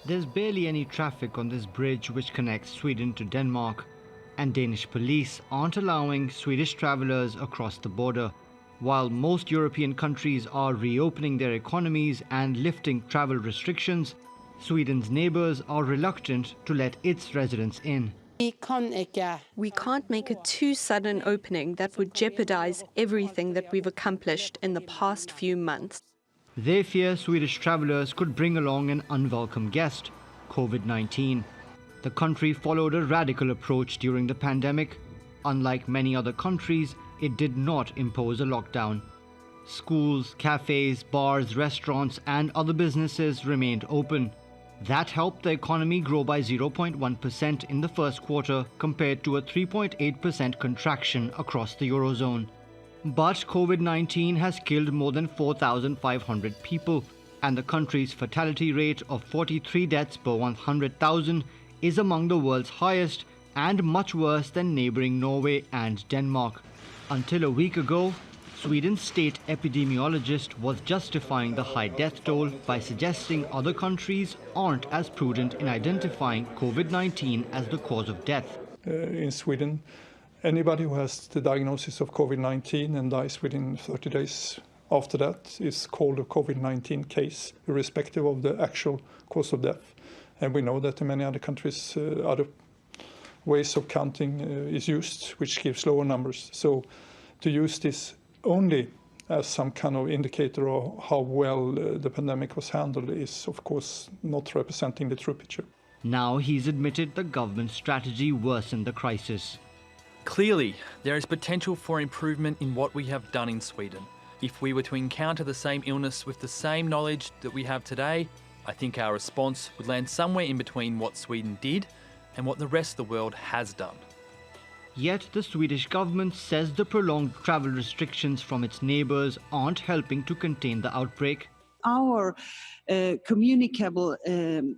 There's barely any traffic on this bridge which connects Sweden to Denmark, and Danish police aren't allowing Swedish travellers across the border. While most European countries are reopening their economies and lifting travel restrictions, Sweden's neighbours are reluctant to let its residents in. We can't make a too sudden opening that would jeopardize everything that we've accomplished in the past few months. They fear Swedish travellers could bring along an unwelcome guest, COVID-19. The country followed a radical approach during the pandemic. Unlike many other countries, it did not impose a lockdown. Schools, cafes, bars, restaurants, and other businesses remained open. That helped the economy grow by 0.1% in the first quarter compared to a 3.8% contraction across the Eurozone. But COVID-19 has killed more than 4,500 people, and the country's fatality rate of 43 deaths per 100,000 is among the world's highest and much worse than neighbouring Norway and Denmark. Until a week ago, Sweden's state epidemiologist was justifying the high death toll by suggesting other countries aren't as prudent in identifying COVID-19 as the cause of death. In Sweden, anybody who has the diagnosis of COVID-19 and dies within 30 days after that is called a COVID-19 case, irrespective of the actual cause of death. And we know that in many other countries, other ways of counting is used, which gives lower numbers. So to use this only as some kind of indicator of how well the pandemic was handled is, of course, not representing the true picture. Now he's admitted the government's strategy worsened the crisis. Clearly, there is potential for improvement in what we have done in Sweden. If we were to encounter the same illness with the same knowledge that we have today, I think our response would land somewhere in between what Sweden did and what the rest of the world has done. Yet the Swedish government says the prolonged travel restrictions from its neighbours aren't helping to contain the outbreak. Our communicable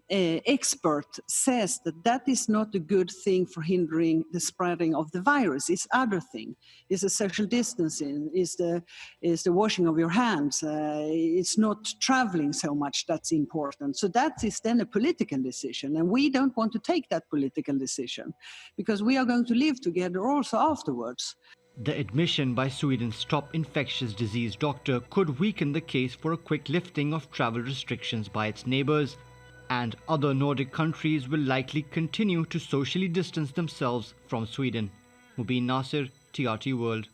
expert says that that is not a good thing for hindering the spreading of the virus. It's other thing. It's the social distancing, it's the washing of your hands. It's not traveling so much that's important. So that is then a political decision, and we don't want to take that political decision because we are going to live together also afterwards. The admission by Sweden's top infectious disease doctor could weaken the case for a quick lifting of travel restrictions by its neighbours, and other Nordic countries will likely continue to socially distance themselves from Sweden. Mobin Nasir, TRT World.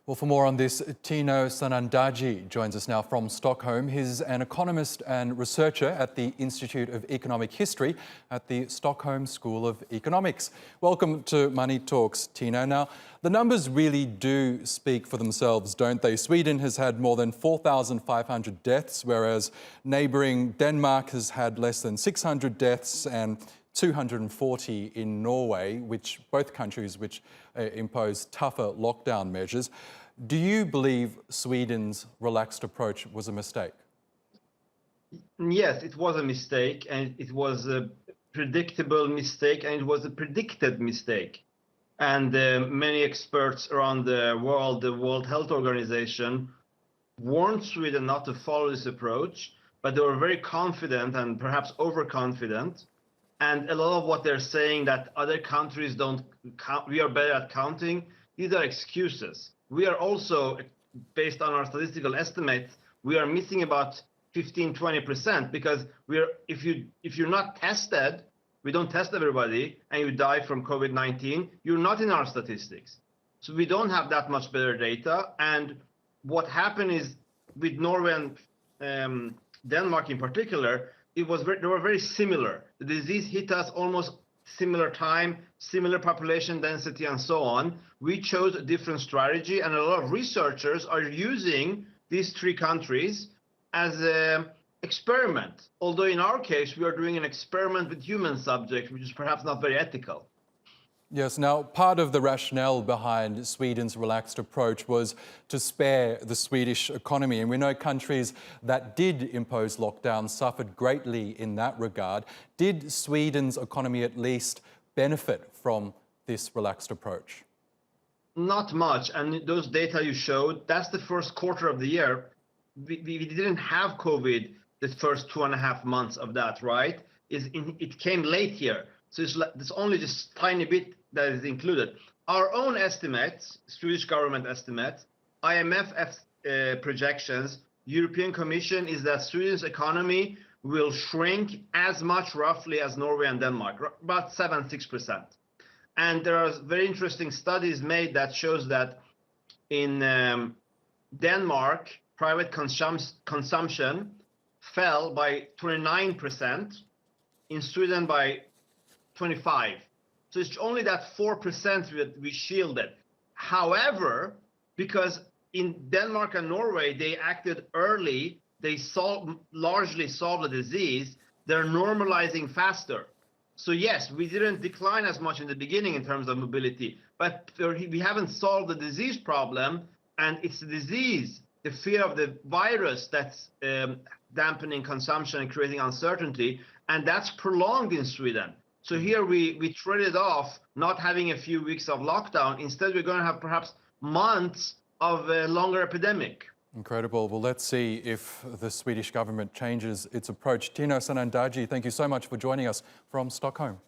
Well, for more on this, Tino Sanandaji joins us now from Stockholm. He's an economist and researcher at the Institute of Economic History at the Stockholm School of Economics. Welcome to Money Talks, Tino. Now, the numbers really do speak for themselves, don't they? Sweden has had more than 4,500 deaths, whereas neighbouring Denmark has had less than 600 deaths and 240 in Norway, both countries which impose tougher lockdown measures. Do you believe Sweden's relaxed approach was a mistake? Yes, it was a mistake, and it was a predictable mistake, and it was a predicted mistake. And many experts around the World Health Organization, warned Sweden not to follow this approach, but they were very confident and perhaps overconfident. And a lot of what they're saying that other countries don't count, we are better at counting, these are excuses. We are also, based on our statistical estimates, we are missing about 15–20% because if you're not tested, we don't test everybody, and you die from COVID-19, you're not in our statistics. So we don't have that much better data. And what happened is with Norway and Denmark in particular, they were very similar. The disease hit us almost similar time, similar population density, and so on. We chose a different strategy, and a lot of researchers are using these three countries as an experiment. Although in our case, we are doing an experiment with human subjects, which is perhaps not very ethical. Yes, now part of the rationale behind Sweden's relaxed approach was to spare the Swedish economy. And we know countries that did impose lockdowns suffered greatly in that regard. Did Sweden's economy at least benefit from this relaxed approach? Not much. And those data you showed, that's the first quarter of the year. We didn't have COVID the first 2.5 months of that, right? It came late here. So it's only just tiny bit that is included. Our own estimates, Swedish government estimates, IMF projections, European Commission is that Sweden's economy will shrink as much roughly as Norway and Denmark, about 7-6%. And there are very interesting studies made that shows that in Denmark, private consumption fell by 29%, in Sweden by 25%. So it's only that 4% that we shielded. However, because in Denmark and Norway, they acted early, they largely solved the disease, they're normalizing faster. So yes, we didn't decline as much in the beginning in terms of mobility, but we haven't solved the disease problem, and it's the disease, the fear of the virus that's dampening consumption and creating uncertainty, and that's prolonged in Sweden. So here we traded off not having a few weeks of lockdown. Instead, we're going to have perhaps months of a longer epidemic. Incredible. Well, let's see if the Swedish government changes its approach. Tino Sanandaji, thank you so much for joining us from Stockholm.